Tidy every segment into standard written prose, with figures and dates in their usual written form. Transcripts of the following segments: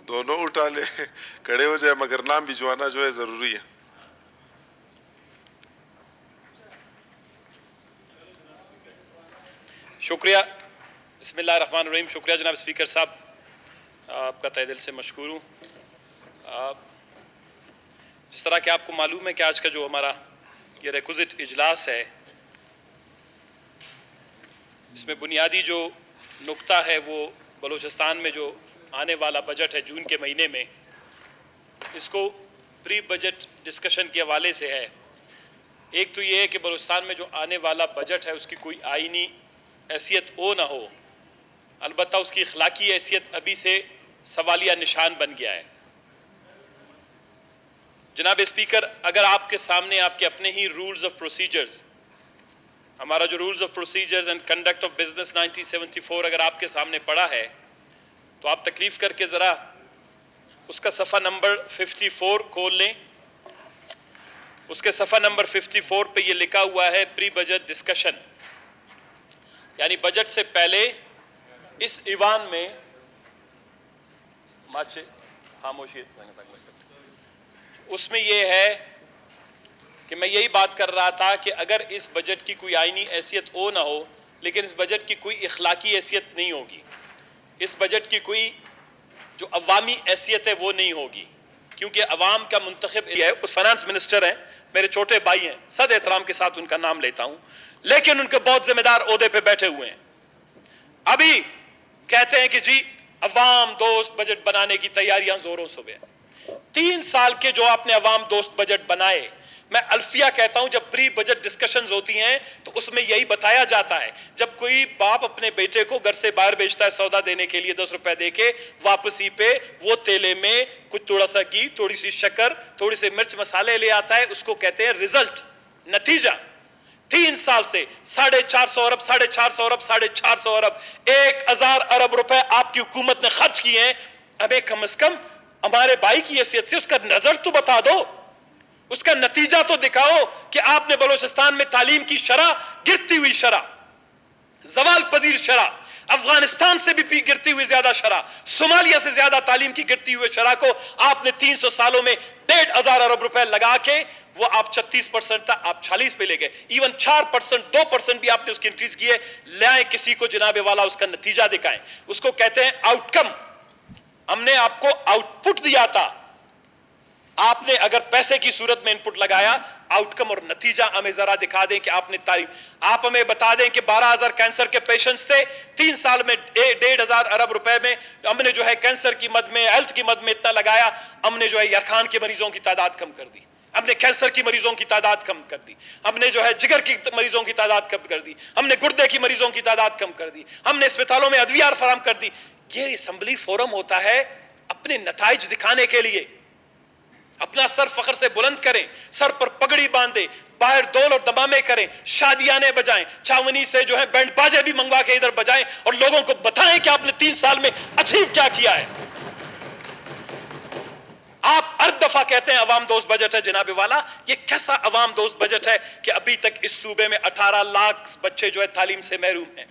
دونوں اٹھا لے، کھڑے ہو جائے، مگر نام بھجوانا جو ہے ضروری ہے. شکریہ. بسم اللہ الرحمن الرحیم. شکریہ جناب اسپیکر صاحب، آپ کا تہ دل سے مشکور ہوں. جس طرح کہ آپ کو معلوم ہے کہ آج کا جو ہمارا یہ ریکوزٹ اجلاس ہے، اس میں بنیادی جو نقطہ ہے وہ بلوچستان میں جو آنے والا بجٹ ہے جون کے مہینے میں، اس کو پری بجٹ ڈسکشن کے حوالے سے ہے. ایک تو یہ ہے کہ بلوچستان میں جو آنے والا بجٹ ہے اس کی کوئی آئینی حیثیت ہو نہ ہو، البتہ اس کی اخلاقی حیثیت ابھی سے سوالیہ نشان بن گیا ہے. جناب اسپیکر، اگر آپ کے سامنے آپ کے اپنے ہی رولز آف پروسیجرز، ہمارا جو rules of procedures and conduct of business 1974 اگر آپ کے سامنے پڑا ہے تو آپ تکلیف کر کے ذرا اس کا صفحہ نمبر 54 کھول لیں. اس کے صفحہ نمبر 54 پہ یہ لکھا ہوا ہے پری بجٹ ڈسکشن، یعنی بجٹ سے پہلے اس ایوان میں اس میں یہ ہے کہ میں یہی بات کر رہا تھا کہ اگر اس بجٹ کی کوئی آئینی حیثیت ہو نہ ہو، لیکن اس بجٹ کی کوئی اخلاقی حیثیت نہیں ہوگی، اس بجٹ کی کوئی جو عوامی حیثیت ہے وہ نہیں ہوگی، کیونکہ عوام کا منتخب ہے. اس فائنانس منسٹر ہیں، میرے چھوٹے بھائی ہیں، صد احترام کے ساتھ ان کا نام لیتا ہوں، لیکن ان کے بہت ذمہ دار عہدے پہ بیٹھے ہوئے ہیں. ابھی کہتے ہیں کہ جی عوام دوست بجٹ بنانے کی تیاریاں زوروں سے ہیں. 3 سال کے جو آپ نے عوام دوست بجٹ بنائے، میں الفیہ کہتا ہوں جب پری بجٹ ڈسکشنز ہوتی ہیں تو اس میں یہی بتایا جاتا ہے، جب کوئی باپ اپنے بیٹے کو گھر سے باہر بھیجتا ہے سودا دینے کے لیے 10 روپے دے کے، واپسی پہ وہ تیلے میں کچھ تھوڑا سا گھی، تھوڑی سی شکر، تھوڑی سی مرچ مسالے لے آتا ہے، اس کو کہتے ہیں رزلٹ، نتیجہ. 3 سال سے 450 ارب 450 ارب 450 ارب 1000 ارب روپے آپ کی حکومت نے خرچ کیے ہیں. ابے کم از کم ہمارے بھائی کی حیثیت سے اس کا نظر تو بتا دو، اس کا نتیجہ تو دکھاؤ کہ آپ نے بلوچستان میں تعلیم کی شرح، گرتی ہوئی شرح، زوال پذیر شرح، افغانستان سے بھی گرتی ہوئی زیادہ شرح، صومالیہ سے زیادہ تعلیم کی گرتی ہوئی شرح کو آپ نے 300 سالوں میں 1500 ارب روپے لگا کے وہ آپ 36% تھا، آپ 46 پہ لے گئے. ایون 4%، 2% بھی آپ نے اس کی انکریز کیے. لائیں کسی کو جناب والا اس کا نتیجہ دکھائیں. اس کو کہتے ہیں آؤٹ کم. ہم نے آپ کو آؤٹ پٹ دیا تھا، آپ نے اگر پیسے کی صورت میں انپٹ لگایا، آؤٹ کم اور نتیجہ ہمیں ذرا دکھا دیں کہ آپ نے تعلیم. آپ ہمیں بتا دیں کہ 12,000 کینسر کے پیشنٹس تھے، 3 سال میں 1,500 ارب روپے میں ہم نے جو ہے کینسر کی مد میں، ہیلتھ کی مد میں اتنا لگایا. ہم نے جو ہے یرخان کے مریضوں کی تعداد کم کر دی، ہم نے کینسر کی مریضوں کی تعداد کم کر دی، ہم نے جو ہے جگر کی مریضوں کی تعداد کم کر دی، ہم نے گردے کی مریضوں کی تعداد کم کر دی، ہم نے اسپتالوں میں ادویات فراہم کر دی. یہ اسمبلی فورم ہوتا ہے اپنے نتائج دکھانے کے لیے. اپنا سر فخر سے بلند کریں، سر پر پگڑی باندھیں، باہر دول اور دمامے کریں، شادیانے بجائیں، چاونی سے جو ہے بینڈ باجے بھی منگوا کے ادھر بجائیں اور لوگوں کو بتائیں کہ آپ نے 3 سال میں اچیو کیا کیا ہے. آپ ہر دفعہ کہتے ہیں عوام دوست بجٹ ہے. جناب والا یہ کیسا عوام دوست بجٹ ہے کہ ابھی تک اس صوبے میں 18 لاکھ بچے جو ہے تعلیم سے محروم ہیں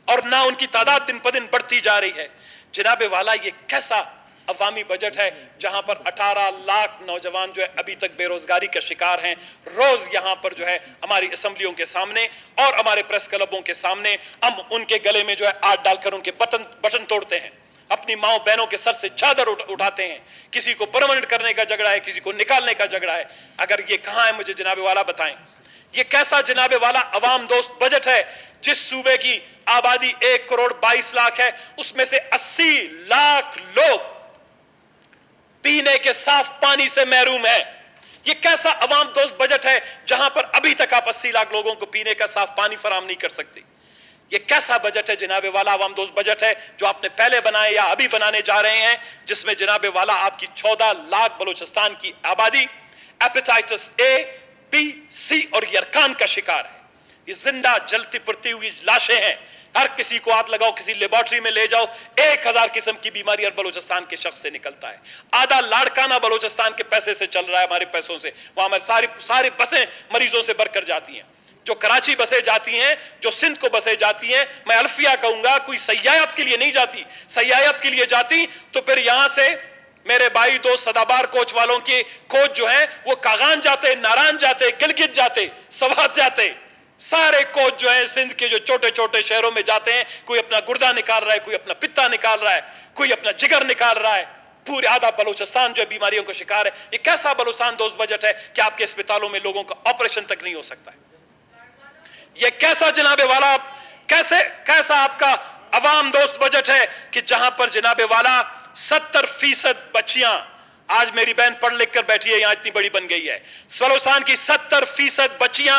اور نہ ان کی تعداد دن پہ دن بڑھتی جا رہی ہے. جناب والا یہ کیسا عوامی بجٹ ہے جہاں پر 18 لاکھ نوجوان جو ہے ابھی تک بے روزگاری کا شکار ہیں. روز یہاں پر جو ہے ہماری اسمبلیوں کے سامنے اور ہمارے پریس کلبوں کے سامنے ہم ان کے گلے میں جو ہے آٹھ ڈال کر ان کے بٹن توڑتے ہیں، اپنی ماؤں بہنوں کے سر سے چادر اٹھاتے ہیں. کسی کو پرمنٹ کرنے کا جھگڑا ہے، کسی کو نکالنے کا جھگڑا ہے. اگر یہ کہاں ہے مجھے جناب والا بتائیں. یہ کیسا جناب والا عوام دوست بجٹ ہے جس صوبے کی آبادی 1 کروڑ 22 لاکھ ہے، اس میں سے 80 لاکھ لوگ پینے کے صاف پانی سے محروم ہے. یہ کیسا عوام دوست بجٹ ہے جہاں پر ابھی تک آپ 80 لاکھ لوگوں کو پینے کا صاف پانی فراہم نہیں کر سکتے. یہ کیسا بجٹ ہے جناب والا عوام دوست بجٹ ہے جو آپ نے پہلے بنائے یا ابھی بنانے جا رہے ہیں، جس میں جناب والا آپ کی 14 لاکھ بلوچستان کی آبادی ایپیٹائٹس اے، بی، سی اور یرکان کا شکار ہے. یہ زندہ جلتی پڑتی ہوئی لاشیں ہیں. ہر کسی کو ہاتھ لگاؤ، کسی لیبارٹری میں لے جاؤ، 1000 قسم کی بیماری ہر بلوچستان کے شخص سے نکلتا ہے. آدھا لاڑکانہ بلوچستان کے پیسے سے چل رہا ہے، ہمارے پیسوں سے. وہاں میں ساری بسیں مریضوں سے بھر کر جاتی ہیں. जो कराची बसें जाती हैं, जो सिंध को बसें जाती हैं, मैं अल्फिया कहूंगा, कोई सयाहत के लिए नहीं जाती। सयाहत के लिए जाती तो फिर यहां से मेरे भाई दोस्त सदाबार कोच वालों के कोच जो हैं वो कागान जाते, नारायण जाते, गिलगित जाते, सवात जाते। सारे कोच जो हैं सिंध के जो छोटे छोटे शहरों में जाते हैं, कोई अपना गुर्दा निकाल रहा है, कोई अपना पित्ता निकाल रहा है, कोई अपना जिगर निकाल रहा है। पूरे आधा बलूचिस्तान जो बीमारियों का शिकार है। ये कैसा बलूचिस्तान दोस्त बजट है कि आपके अस्पतालों में लोगों का ऑपरेशन तक नहीं हो सकता है? ये कैसा जनाबे वाला, कैसा आपका अवाम दोस्त बजट है कि जहां पर जनाबे वाला 70% बच्चियां, आज मेरी बहन पढ़ लिख कर बैठी है, यहां इतनी बड़ी बन गई है, बलूचिस्तान की 70% बच्चियां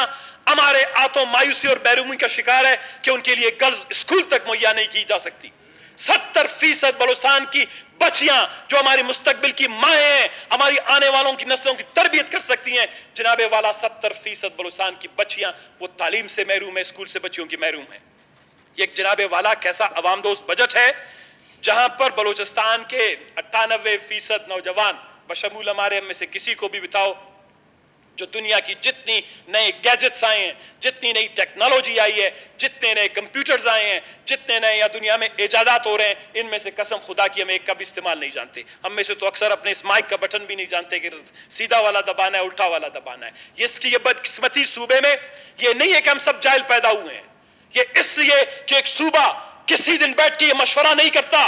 हमारे आतों मायूसी और बेरूमी का शिकार है कि उनके लिए गर्ल्स स्कूल तक मुहैया नहीं की जा सकती। 70% बलूचिस्तान की बच्चियां जो हमारी मुस्तकबिल की माएँ हैं, हमारी आने वालों की नस्लों की तरबियत कर सकती हैं, जनाबे वाला 70% बलूचिस्तान की बच्चियां वो तालीम से महरूम है, स्कूल से बच्चियों की महरूम है। ये जनाबे वाला कैसा अवाम दोस्त बजट है जहां पर बलूचिस्तान के 98% नौजवान, बशमूल हमारे में से किसी को भी बिताओ, जो दुनिया की जितनी नए गैजेट्स आए हैं, जितनी नई टेक्नोलॉजी आई है, जितने नए कंप्यूटर्स आए हैं, जितने नए या दुनिया में इजादात हो रहे हैं, इनमें से कसम खुदा की हम एक का भी इस्तेमाल नहीं जानते। हम में से तो अक्सर अपने इस माइक का बटन भी नहीं जानते कि सीधा वाला दबाना है, उल्टा वाला दबाना है। ये इसकी ये बदकिस्मती सूबे में ये नहीं है कि हम सब जाहिल पैदा हुए हैं, ये इसलिए कि एक सूबा किसी दिन बैठ के ये मशवरा नहीं करता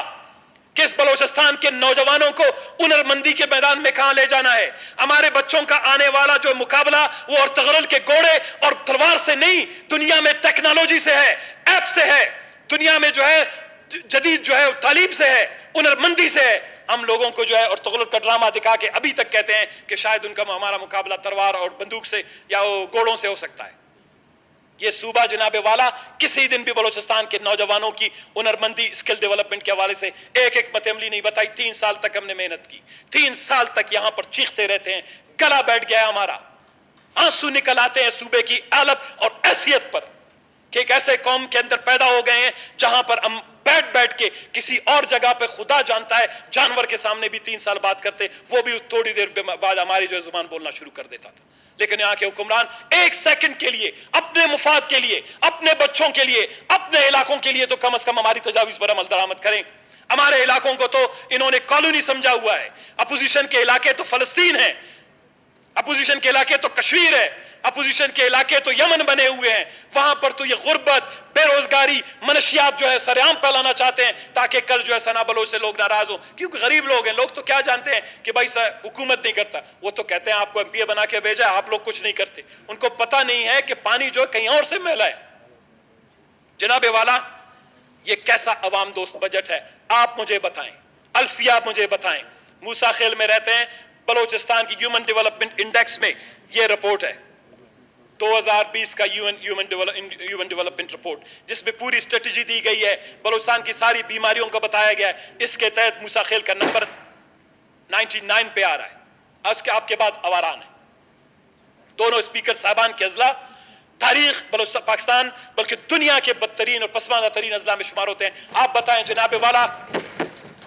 कि इस बलूचिस्तान के नौजवानों को हुनरमंदी के मैदान में कहां ले जाना है। हमारे बच्चों का आने वाला जो मुकाबला वो अर्तगरल के घोड़े और तलवार से नहीं, दुनिया में टेक्नोलॉजी से है, ऐप से है, दुनिया में जो है जदीद जो है तालीम से है, हुनरमंदी से है। हम लोगों को जो है अर्तगरल का ड्रामा दिखा के अभी तक कहते हैं कि शायद उनका हमारा मुकाबला तलवार और बंदूक से या वो घोड़ों से हो सकता है। ये सूबा जनाबे वाला किसी दिन भी बलूचिस्तान के नौजवानों की हुनरमंदी, स्किल डेवलपमेंट के हवाले से एक एक मतअमली नहीं बताई। 3 साल तक हमने मेहनत की, 3 साल तक यहां पर चीखते रहते हैं, गला बैठ गया हमारा, आंसू निकल आते हैं सूबे की हालत और हैसियत पर कि एक ऐसे कौम के अंदर पैदा हो गए हैं जहां पर हम बैठ बैठ के किसी और जगह पे खुदा जानता है जानवर के सामने भी 3 साल बात करते, वो भी थोड़ी देर बाद हमारी जो जुबान बोलना शुरू कर देता था। लेकिन यहाँ के हुक्मरान 1 सेकंड के लिए, अपने मुफाद के लिए, अपने बच्चों के लिए, अपने इलाकों के लिए तो कम से कम हमारी तजावीज पर अमल दरामद करें। हमारे इलाकों को तो इन्होंने कॉलोनी समझा हुआ है। अपोजिशन के इलाके तो फलस्तीन है, अपोजिशन के इलाके तो कश्मीर है, अपोजिशन के इलाके तो यमन बने हुए हैं। वहां पर तो ये गुर्बत, बेरोजगारी, मनशियात जो है सरेआम फैलाना चाहते हैं ताकि कल जो है सना बलोच से लोग नाराज हो, क्योंकि गरीब लोग हैं। लोग तो क्या जानते हैं कि भाई हुकूमत नहीं करता, वो तो कहते हैं आपको एमपीए बना के भेजा है, आप लोग कुछ नहीं करते। उनको पता नहीं है कि पानी जो कहीं और से मैला है। जनाबे वाला ये कैसा अवाम दोस्त बजट है आप मुझे बताएं, अल्फिया आप मुझे बताएं। मूसा खेल में रहते हैं, बलोचिस्तान की ह्यूमन डेवलपमेंट इंडेक्स में ये रिपोर्ट है 2020 का ह्यूमन डेवलपमेंट रिपोर्ट, जिसमें पूरी स्ट्रेटजी दी गई है, बलूचिस्तान की सारी बीमारियों का बताया गया है। इसके तहत मूसा खेल का नंबर 99 पे आ रहा है। उसके आपके बाद अवारान है। दोनों स्पीकर साहबान के अजला तारीख बलूचिस्तान पाकिस्तान बल्कि दुनिया के बदतरीन और पसमानदा तरीन अजला में शुमार होते हैं। आप बताएं जनाबे वाला,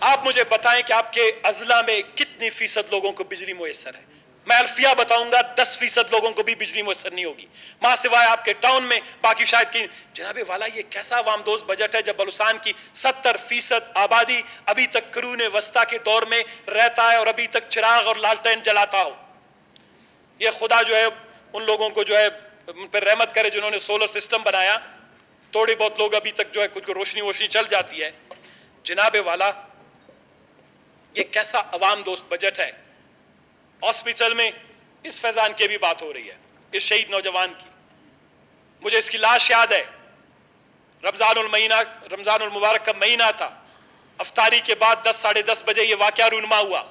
आप मुझे बताएं कि आपके अजला में कितनी फीसद लोगों को बिजली मुयस्सर है। मैं अल्फिया बताऊंगा 10% लोगों को भी बिजली मुयस्सर नहीं होगी, मां सिवाय आपके टाउन में, बाकी शायद की। जनाबे वाला ये कैसा अवाम दोस्त बजट है जब बलूचिस्तान की 70% आबादी अभी तक करून वस्ता के दौर में रहता है और अभी तक चिराग और लालटेन जलाता हो। ये खुदा जो है उन लोगों को जो है उन पर रहमत करे जिन्होंने सोलर सिस्टम बनाया। थोड़ी बहुत लोग अभी तक जो है कुछ रोशनी वोशनी चल जाती है। जनाबे वाला ये कैसा अवाम दोस्त बजट है। हॉस्पिटल में इस फैजान की भी बात हो रही है, इस शहीद नौजवान की। मुझे इसकी लाश याद है। रमजानुल मुबारक का महीना था। अफ्तारी के बाद 10 साढ़े 10 बजे ये वाकया रूनमा हुआ।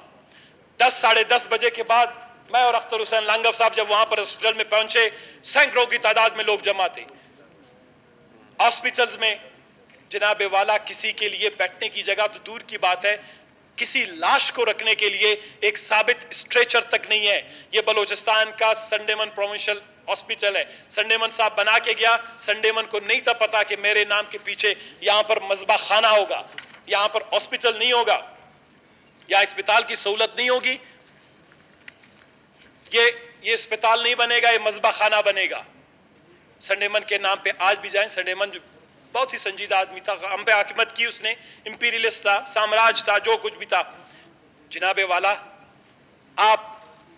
10 साढ़े 10 बजे के बाद मैं और अख्तर हुसैन लांगफ साहब जब वहां पर हॉस्पिटल में पहुंचे, सैकड़ों की तादाद में लोग जमा थे। हॉस्पिटल्स में जनाबे वाला किसी के लिए बैठने की जगह तो दूर की बात है, किसी लाश को रखने के लिए एक साबित स्ट्रेचर तक नहीं है। यह बलूचिस्तान का संडेमन प्रोविंशियल हॉस्पिटल है। संडेमन साहब बना के गया, संडेमन को नहीं था पता कि मेरे नाम के पीछे यहां पर मजबा खाना होगा, यहां पर हॉस्पिटल नहीं होगा, यहां अस्पताल की सहूलत नहीं होगी, ये अस्पताल नहीं बनेगा, ये मजबा खाना बनेगा। संडेमन के नाम पे आज भी जाएं। संडेमन जो बहुत ही संजीदा आदमी था, हम पे हाकिमत की उसने, इंपीरियलिस्ट था, साम्राज्य था, जो कुछ भी था। जनाबे वाला, आप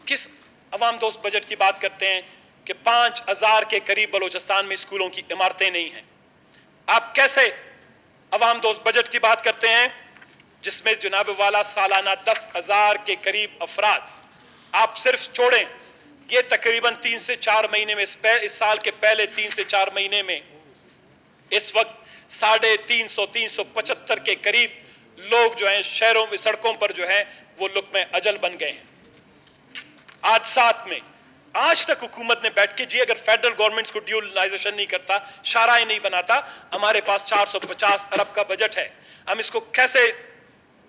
किस अवाम दोस्त बजट की बात करते हैं कि 5,000 के करीब बलूचिस्तान में स्कूलों की इमारतें नहीं हैं? आप कैसे अवाम दोस्त बजट की बात करते हैं जिसमें जनाब वाला सालाना 10,000 के करीब अफराद, आप सिर्फ छोड़ें ये तकरीबन 3 से 4 महीने में, इस साल के पहले 3 से 4 महीने में इस वक्त 350-375 के करीब लोग जो हैं शहरों में, सड़कों पर जो है वो लुक़्मे अजल बन गए हैं। आज साथ में आज तक हुकूमत ने बैठ के, जी अगर फेडरल गवर्नमेंट को ड्यूलाइजेशन नहीं करता, शाराए नहीं बनाता, हमारे पास 450 अरब का बजट है, हम इसको कैसे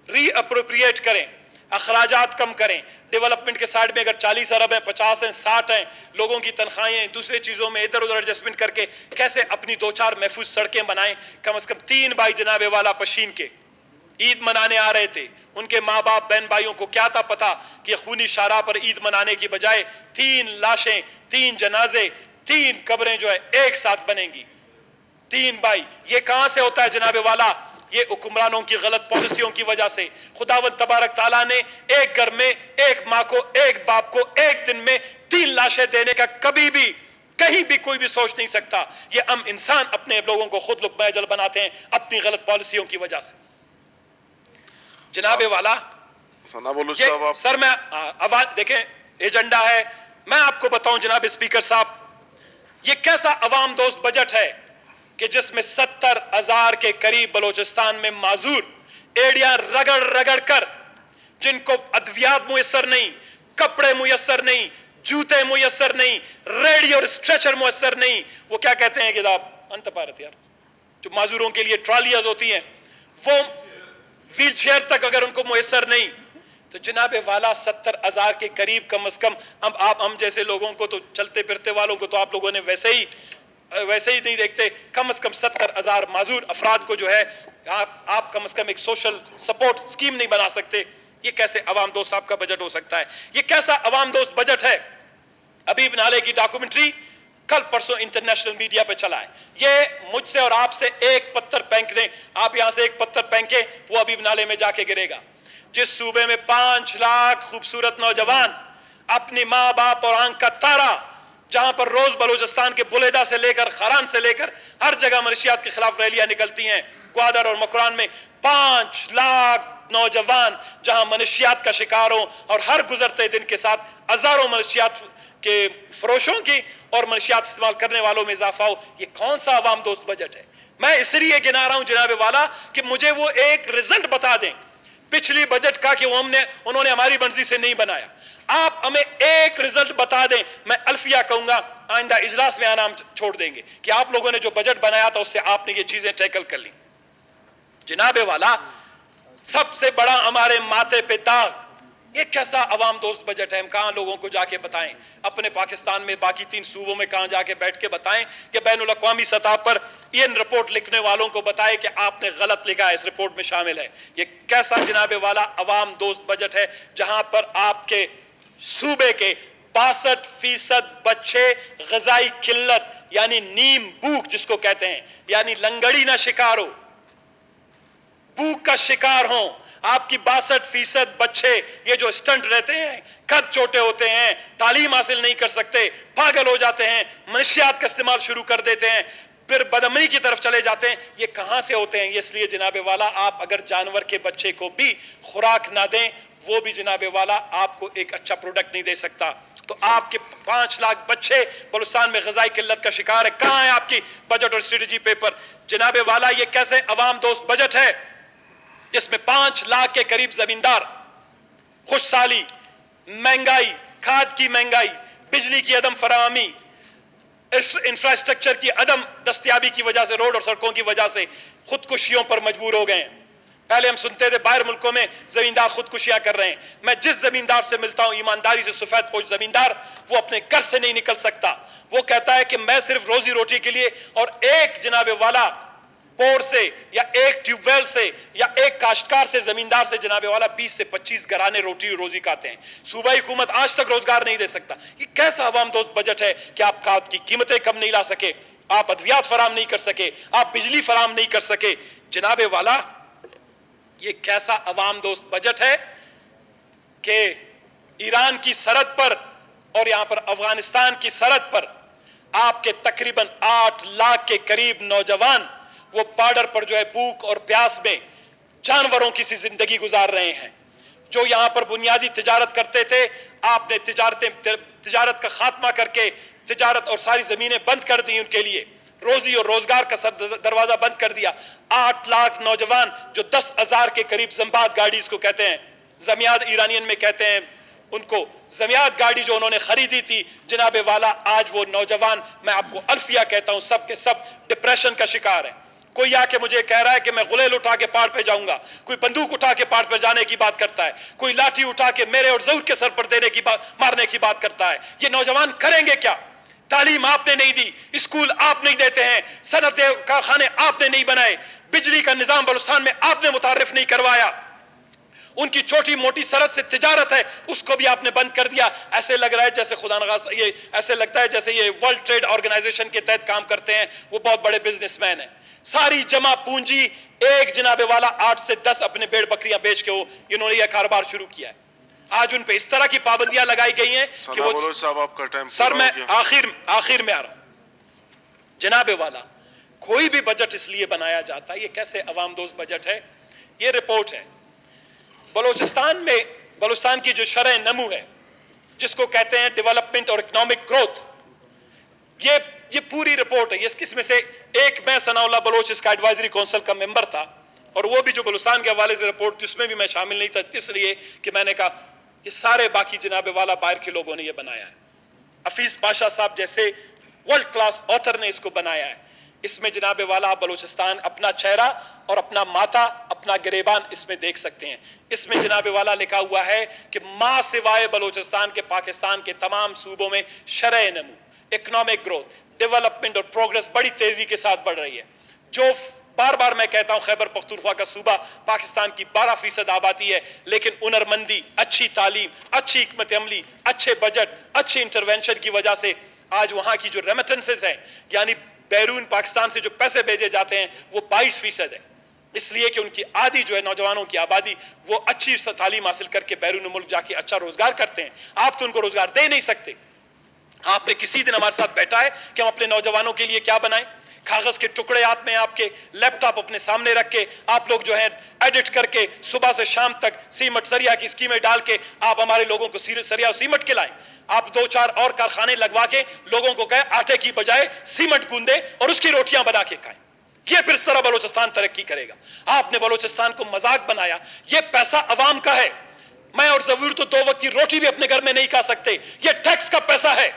रीअप्रोप्रिएट करें, अखराजात कम करें, डेवलपमेंट के साइड में अगर 40 अरब हैं, 50 हैं, 60 हैं, लोगों की तनख्वाहें दूसरे चीज़ों में इधर उधर एडजस्टमेंट करके कैसे अपनी 2-4 महफूज सड़कें बनाएं। कम से कम 3 भाई जनाबे वाला पशीन के ईद मनाने आ रहे थे, उनके माँ बाप बहन भाइयों को क्या था पता कि खूनी शारा पर ईद मनाने की बजाय 3 लाशें, 3 जनाजे, 3 कब्रें जो है एक साथ बनेंगी। 3 भाई, ये कहां से होता है जनाबे वाला? ये हुक्मरानों की गलत पॉलिसियों की वजह से। खुदावंद तबारक ताला ने एक घर में एक माँ को, एक बाप को एक दिन में 3 लाशें देने का कभी भी, कहीं भी कोई भी सोच नहीं सकता। ये हम इंसान अपने लोगों को खुद लुक़्मा अजल बनाते हैं अपनी गलत पॉलिसियों की वजह से। जनाबे वाला, सना बोलो साहब आप। सर मैं आवाज देखें, एजेंडा है, मैं आपको बताऊं जनाब स्पीकर साहब, ये कैसा अवाम दोस्त बजट है कि जिसमें 70,000 के करीब बलूचिस्तान में माजूर एड़ियां रगड़ रगड़ कर, जिनको अद्वियात मुयस्सर नहीं, कपड़े मुयस्सर नहीं, जूते मुयस्सर नहीं, रेडी और स्ट्रेचर मुयस्सर नहीं, वो क्या कहते हैं कि अंत पारत यार, जो माजूरों के लिए ट्रॉलियाज होती हैं, वो व्हील चेयर तक अगर उनको मुयस्सर नहीं, तो जनाबे वाला 70,000 के करीब कम से कम, अब आप हम जैसे लोगों को तो, चलते फिरते वालों को तो आप लोगों ने वैसे ही नहीं देखते, कम से कम 70,000 माजूर अफराद को जो है आप कम से कम एक सोशल सपोर्ट स्कीम नहीं बना सकते। ये कैसे अवाम दोस्त आपका बजट हो सकता है? ये कैसा अवाम दोस्त बजट है? अबीब नाले की डॉक्यूमेंट्री कल परसों इंटरनेशनल मीडिया पे चला है। ये मुझसे और आपसे एक पत्थर फेंक दें, आप यहां से एक पत्थर फेंके, वो अबीब नाले में जाके गिरेगा। जिस सूबे में 5 लाख खूबसूरत नौजवान अपनी माँ बाप और आंख का तारा, जहां पर रोज बलूचिस्तान के बुलेदा से लेकर खरान से लेकर हर जगह मनशियात के खिलाफ रैलियां निकलती हैं, ग्वादर और मकरान में 5 लाख नौजवान जहां मनशियात का शिकार हो, और हर गुजरते दिन के साथ हजारों मनशियात के फरोशों की और मनशियात इस्तेमाल करने वालों में इजाफा हो। ये कौन सा अवाम दोस्त बजट है? मैं इसलिए गिना रहा हूं जनाबे वाला कि मुझे वो एक रिजल्ट बता दें पिछली बजट का कि वो उन्होंने हमारी मर्जी से नहीं बनाया। आप हमें एक रिजल्ट बता दें, मैं अल्फिया कहूंगा, आइंदा इजलास में आना हम छोड़ देंगे कि आप लोगों ने जो बजट बनाया था उससे आपने ये चीजें टैकल कर ली। जनाबे वाला, सबसे बड़ा हमारे माथे पे दाग, ये कैसा अवाम दोस्त बजट है? हम कहां लोगों को जाके बताएं? अपने पाकिस्तान में बाकी 3 सूबों में कहां जाके बैठ के बताएं कि बैनुल अक़वामी सतह पर इन रिपोर्ट लिखने वालों को बताएं कि आपने गलत लिखा है, इस रिपोर्ट में शामिल है। ये कैसा जनाबे वाला अवाम दोस्त बजट है जहां पर आपके सूबे के 62% बच्चे ग़िज़ाई किल्लत यानी नीम भूख जिसको कहते हैं, यानी लंगड़ी ना शिकार हो, भूख का शिकार हो। आपकी 62% बच्चे ये जो स्टंट रहते हैं, कद छोटे होते हैं, तालीम हासिल नहीं कर सकते, पागल हो जाते हैं, मनशियात का इस्तेमाल शुरू कर देते हैं, फिर बदअमनी की तरफ चले जाते हैं। ये कहां से होते हैं? ये इसलिए जनाबे वाला, आप अगर जानवर के बच्चे को भी खुराक ना दें, वो भी जनाबे वाला आपको एक अच्छा प्रोडक्ट नहीं दे सकता। तो आपके 5 लाख बच्चे बलूचिस्तान में ग़िज़ाई किल्लत का शिकार है। कहां है आपकी बजट और स्ट्रेटजी पेपर? जनाबे वाला, ये कैसे अवाम दोस्त बजट है जिसमें 5 लाख के करीब जमींदार खुशहाली, महंगाई, खाद की महंगाई, बिजली की अदम फराहमी, इंफ्रास्ट्रक्चर की अदम दस्तयाबी की वजह से, रोड और सड़कों की वजह से खुदकुशियों पर मजबूर हो गए। पहले हम सुनते थे बाहर मुल्कों में जमींदार खुदकुशियां कर रहे हैं। मैं जिस जमींदार से मिलता हूं, ईमानदारी से सफेद पोश जमींदार, वो अपने घर से नहीं निकल सकता। वो कहता है कि मैं सिर्फ रोजी रोटी के लिए, और एक जनाबे वाला पोर से या एक ट्यूबवेल से या एक काश्तकार से, जमींदार से जनाब वाला 20 से 25 घराने रोटी रोजी खाते हैं। सूबाई हुकूमत आज तक रोजगार नहीं दे सकता। ये कैसा अवाम दोस्त बजट है कि आप खाद की कीमतें कम नहीं ला सके, आप अद्वियात फराम नहीं कर सके, आप बिजली फराम नहीं कर सके। जनाब वाला ये कैसा अवाम दोस्त बजट है कि ईरान की सरहद पर और यहां पर अफगानिस्तान की सरहद पर आपके तकरीबन 8 लाख के करीब नौजवान वो बॉर्डर पर जो है भूख और प्यास में जानवरों की सी जिंदगी गुजार रहे हैं। जो यहां पर बुनियादी तिजारत करते थे, आपने तिजारत का खात्मा करके तिजारत और सारी जमीनें बंद कर दी, उनके लिए रोजी और रोजगार का दरवाजा बंद कर दिया। 8 लाख नौजवान जो 10,000 के करीब जंबाद गाड़ी इसको कहते हैं, जमियाद ईरानियन में कहते हैं उनको, जमियात गाड़ी जो उन्होंने खरीदी थी जनाबे वाला, आज वो नौजवान, मैं आपको अल्फिया कहता हूं, सब के सब डिप्रेशन का शिकार है। कोई आके मुझे कह रहा है कि मैं गुलेल उठा के पहाड़ पे जाऊंगा, कोई बंदूक उठा के पहाड़ पे जाने की बात करता है, कोई लाठी उठा के मेरे और जहूर के सर पर देने की बात, मारने की बात करता है। ये नौजवान करेंगे क्या? तालीम आपने नहीं दी, स्कूल आप नहीं देते हैं, सनत कारखाने आपने नहीं बनाए, बिजली का निजाम बलूचिस्तान में आपने मुतारिफ नहीं करवाया, उनकी छोटी मोटी सरहद से तिजारत है उसको भी आपने बंद कर दिया। ऐसे लग रहा है जैसे खुदा नखास्ता, ये ऐसे लगता है जैसे ये वर्ल्ड ट्रेड ऑर्गेनाइजेशन के तहत काम करते हैं, वो बहुत बड़े बिजनेसमैन हैं। सारी जमा पूंजी एक जनाबे वाला 8 से 10 अपने भेड़ बकरियां बेच के वो इन्होंने यह कारोबार शुरू किया है। आज उन पे इस तरह की पाबंदियां लगाई गई हैं कि वो साहब आपका टाइम सर मैं आखिर में आ रहा हूं। जनाबे वाला कोई भी बजट इसलिए बनाया जाता है, ये कैसे अवाम दोस्त बजट है? ये रिपोर्ट है बलूचिस्तान की जो शरह नमू है, जिसको कहते हैं डेवलपमेंट और इकोनॉमिक ग्रोथ, ये पूरी रिपोर्ट है। इसमें से एक मैं सनाउल्लाह बलोच इसका एडवाइजरी काउंसिल का मेंबर था, और वो भी जो बलूचिस्तान के हवाले से रिपोर्ट थी उसमें भी मैं शामिल नहीं था, इसलिए कि मैंने कहा कि सारे बाकी जनाबे वाला बाहर के लोगों ने ये बनाया है। हफीज पाशा साहब जैसे वर्ल्ड क्लास ऑथर ने इसको बनाया है। इसमें जनाबे वाला आप बलूचिस्तान अपना चेहरा और अपना माथा, अपना गिरेबान इसमें देख सकते हैं। इसमें जनाबे वाला लिखा हुआ है कि मां सिवाय बलूचिस्तान के पाकिस्तान के तमाम सूबों में शरह नमू, इकोनॉमिक ग्रोथ, डेवलपमेंट और प्रोग्रेस बड़ी तेजी के साथ बढ़ रही है। जो बार बार मैं कहता हूं खैबर पख्तूनख्वा का सूबा पाकिस्तान की 12% आबादी है, लेकिन हुनरमंदी, अच्छी तालीम, अच्छी हिकमत अमली, अच्छे बजट, अच्छे इंटरवेंशन की वजह से आज वहां की जो रेमिटेंसेस हैं, यानी बैरून पाकिस्तान से जो पैसे भेजे जाते हैं, वो 22% है। इसलिए कि उनकी आधी जो है नौजवानों की आबादी वो अच्छी तालीम हासिल करके बैरून मुल्क जाके अच्छा रोजगार करते हैं। आप तो उनको रोजगार दे नहीं सकते। आपने किसी दिन हमारे साथ बैठा है कि हम अपने नौजवानों के लिए क्या बनाएं? कागज के टुकड़े हाथ में आपके, लैपटॉप अपने सामने रख के आप लोग जो है एडिट करके सुबह से शाम तक सीमट सरिया की स्कीमें डाल के आप हमारे लोगों को सरिया और सीमट के लाएं। आप 2-4 और कारखाने लगवा के लोगों को कहे आटे की बजाय सीमट गूंदे और उसकी रोटियां बना के खाएं। ये फिर इस तरह बलूचिस्तान तरक्की करेगा। आपने बलूचिस्तान को मजाक बनाया। ये पैसा अवाम का है। मैं और जरूर तो 2 वक्त की रोटी भी अपने घर में नहीं खा सकते। ये टैक्स का पैसा है।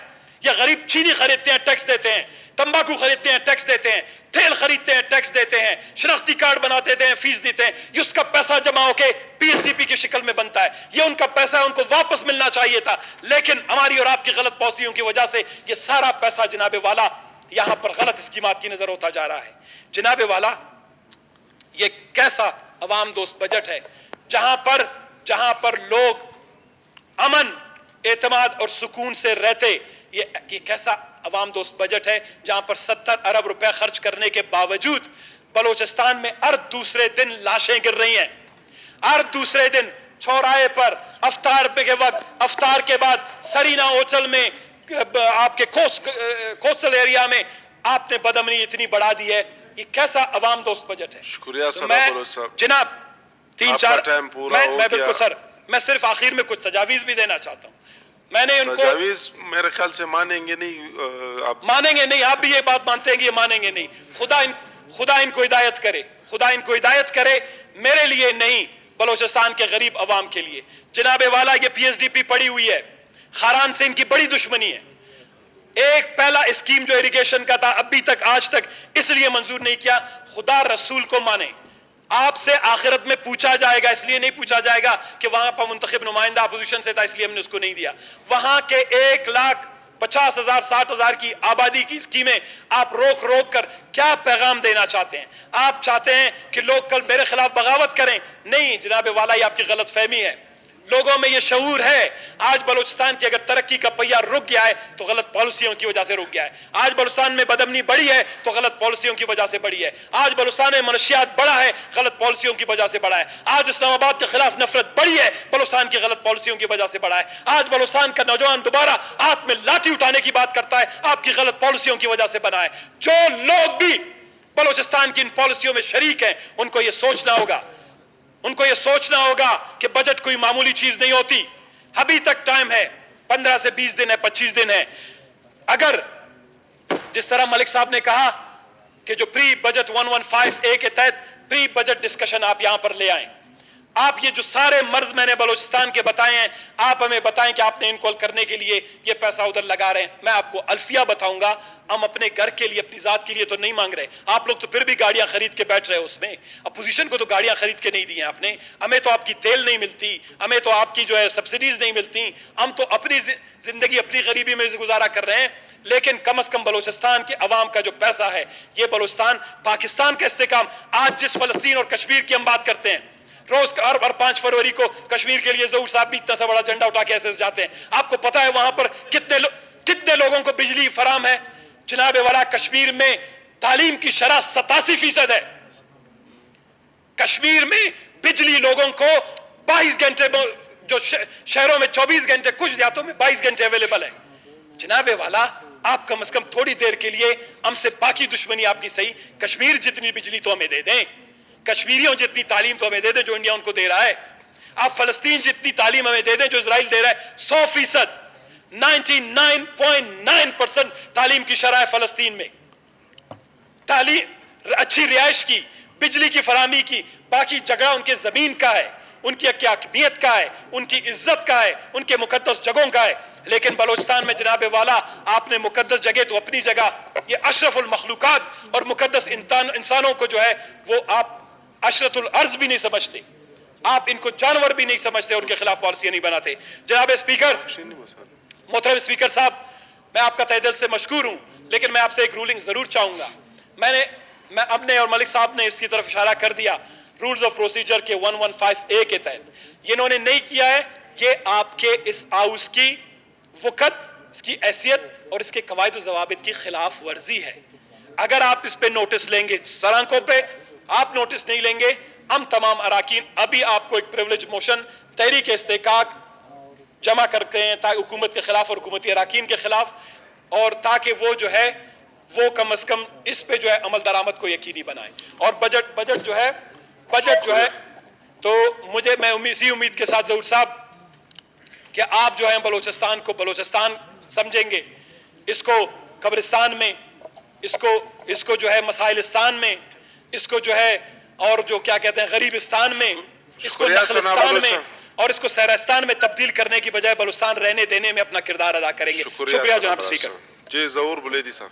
ये गरीब चीनी खरीदते हैं, टैक्स देते हैं, तंबाकू खरीदते हैं, टैक्स देते हैं, तेल खरीदते हैं, टैक्स देते हैं, शनाख्ती कार्ड बनाते हैं, फीस देते हैं। ये उसका पैसा जमा होके पीएसडीपी की शक्ल में बनता है। ये उनका पैसा है, उनको वापस मिलना चाहिए था, लेकिन हमारी और आपकी गलत पॉलिसियों की वजह से ये सारा पैसा जनाबे वाला यहां पर गलत स्कीमात की नजर होता जा रहा है। जनाबे वाला ये कैसा अवाम दोस्त बजट है जहां पर लोग अमन, एतमाद और सुकून से रहते। ये कैसा अवाम दोस्त बजट है जहां पर 70 अरब रुपए खर्च करने के बावजूद बलूचिस्तान में हर दूसरे दिन लाशें गिर रही हैं। हर दूसरे दिन चौराहे पर अफ्तार के वक्त, अफ्तार के बाद सरीना होटल में, आपके कोस्टल एरिया में आपने बदअमनी इतनी बढ़ा दी है। ये कैसा अवाम दोस्त बजट है? शुक्रिया जनाब 3-4 मैं बिल्कुल सर, मैं सिर्फ आखिर में कुछ तजावीज भी देना चाहता हूं। मैंने उनको तजावीज मेरे ख्याल से मानेंगे नहीं। आप मानेंगे नहीं, आप भी ये बात मानते हैं कि ये मानेंगे नहीं। खुदा इनको हिदायत करे, खुदा इनको हिदायत करे, मेरे लिए नहीं बलूचिस्तान के गरीब अवाम के लिए। जनाबे वाला ये पीएसडीपी पड़ी हुई है, खारान से इनकी बड़ी दुश्मनी है। एक पहला स्कीम जो इरिगेशन का था अभी तक आज तक इसलिए मंजूर नहीं किया, खुदा रसूल को माने, आपसे आखिरत में पूछा जाएगा। इसलिए नहीं पूछा जाएगा कि वहां पर मुंतखब नुमाइंदा अपोजिशन से था इसलिए हमने उसको नहीं दिया। वहां के 50,000 60,000 کی آبادی کی اسکیمیں آپ روک روک کر کیا پیغام دینا چاہتے ہیں؟ آپ چاہتے ہیں کہ لوگ کل میرے خلاف بغاوت کریں؟ نہیں جناب والا، یہ آپ کی غلط فہمی ہے. لوگوں میں یہ شعور ہے. آج بلوچستان کی اگر ترقی کا پہیہ رک گیا ہے تو غلط پالیسیوں کی وجہ سے رک گیا ہے. آج بلوچستان میں بدامنی بڑھی ہے تو غلط پالیسیوں کی وجہ سے بڑھی ہے. آج بلوچستان میں منشیات بڑھا ہے غلط پالیسیوں کی وجہ سے بڑھا ہے. آج اسلام آباد کے خلاف نفرت بڑھی ہے بلوچستان کی غلط پالیسیوں کی وجہ سے بڑھا ہے. آج بلوچستان کا نوجوان دوبارہ ہاتھ میں لاٹھی اٹھانے کی بات کرتا ہے آپ کی غلط پالیسیوں کی وجہ سے بنا ہے. جو لوگ بھی بلوچستان کی ان پالیسیوں میں شریک ہیں ان کو یہ سوچنا ہوگا کہ بجٹ کوئی معمولی چیز نہیں ہوتی. ابھی تک ٹائم ہے، 15 سے 20 دن ہے، 25 دن ہے. اگر جس طرح ملک صاحب نے کہا کہ جو پری بجٹ 115A کے تحت پری بجٹ ڈسکشن آپ یہاں پر لے آئیں. آپ یہ جو سارے مرض میں نے بلوچستان کے بتائے ہیں آپ ہمیں بتائیں کہ آپ نے ان کو حل کرنے کے لیے یہ پیسہ ادھر لگا رہے ہیں. میں آپ کو الفیہ بتاؤں گا. ہم اپنے گھر کے لیے اپنی ذات کے لیے تو نہیں مانگ رہے. آپ لوگ تو پھر بھی گاڑیاں خرید کے بیٹھ رہے ہو. اس میں اپوزیشن کو تو گاڑیاں خرید کے نہیں دی ہیں آپ نے. ہمیں تو آپ کی تیل نہیں ملتی، ہمیں تو آپ کی جو ہے سبسڈیز نہیں ملتی. ہم تو اپنی زندگی اپنی غریبی میں گزارا کر رہے ہیں. لیکن کم از کم بلوچستان کے عوام کا جو پیسہ ہے یہ بلوچستان پاکستان کا استحکام. آج جس فلسطین اور کشمیر کی ہم بات کرتے ہیں، روز ہر 5 فروری کو کشمیر کے لیے ظہور صاحب بھی اتنا سا بڑا جھنڈا اٹھا کے ایسے جاتے ہیں. آپ کو پتا ہے وہاں پر کتنے لوگوں کو بجلی فراہم ہے؟ جناب والا کشمیر میں تعلیم کی شرح 87% ہے. کشمیر میں بجلی لوگوں کو 22 گھنٹے، جو شہروں میں 24 گھنٹے، کچھ دیہاتوں میں 22 گھنٹے اویلیبل ہے. جناب والا آپ کم از کم تھوڑی دیر کے لیے ہم سے باقی دشمنی آپ کی صحیح، کشمیر جتنی بجلی تو ہمیں دے دیں، کشمیریوں جتنی تعلیم تو ہمیں دے دیں جو انڈیا ان کو دے رہا ہے. آپ فلسطین جتنی تعلیم ہمیں دے دیں جو اسرائیل دے رہا ہے. 100%، 99.9% تعلیم کی شرح ہے فلسطین میں. تعلیم، اچھی رہائش کی، بجلی کی فراہمی کی. باقی جھگڑا ان کے زمین کا ہے، ان کی حاکمیت کا ہے، ان کی عزت کا ہے، ان کے مقدس جگہوں کا ہے. لیکن بلوچستان میں جناب والا آپ نے مقدس جگہ تو اپنی جگہ، یہ اشرف المخلوقات اور مقدس انسانوں کو جو ہے وہ آپ عشرت الارض بھی نہیں سمجھتے. آپ ان کو جانور بھی نہیں سمجھتے، ان کے خلاف پالیسیاں نہیں بناتے. جناب اسپیکر، محترم اسپیکر صاحب، میں آپ کا تہہ دل سے مشکور ہوں، لیکن میں آپ سے ایک رولنگ ضرور چاہوں گا. میں اب نے اور ملک صاحب نے اس کی طرف اشارہ کر دیا رولز آف پروسیجر کے 115A کے تحت. یہ انہوں نے نہیں کیا ہے. یہ آپ کے اس ہاؤس کی وقت، اس کی حیثیت اور اس کے قواعد و ضوابط کی خلاف ورزی ہے. اگر آپ اس پہ نوٹس لیں گے، سرانکوں پہ آپ نوٹس نہیں لیں گے، ہم تمام اراکین ابھی آپ کو ایک پریولیج موشن تحریک استحقاق جمع کرتے ہیں تاکہ حکومت کے خلاف اور حکومتی اراکین کے خلاف، اور تاکہ وہ جو ہے وہ کم از کم اس پہ جو ہے عمل درآمد کو یقینی بنائیں. اور بجٹ جو ہے تو میں اسی امید کے ساتھ ظہور صاحب کہ آپ جو ہے بلوچستان کو بلوچستان سمجھیں گے، اس کو قبرستان میں، اس کو جو ہے مسائلستان میں، اس کو جو ہے اور جو کیا کہتے ہیں غریبستان میں، اس کو نخلستان میں اور اس کو سہرستان میں تبدیل کرنے کی بجائے بلوچستان رہنے دینے میں اپنا کردار ادا کریں گے. شکریہ جناب اسپیکر. جی ظہور بلیدی صاحب.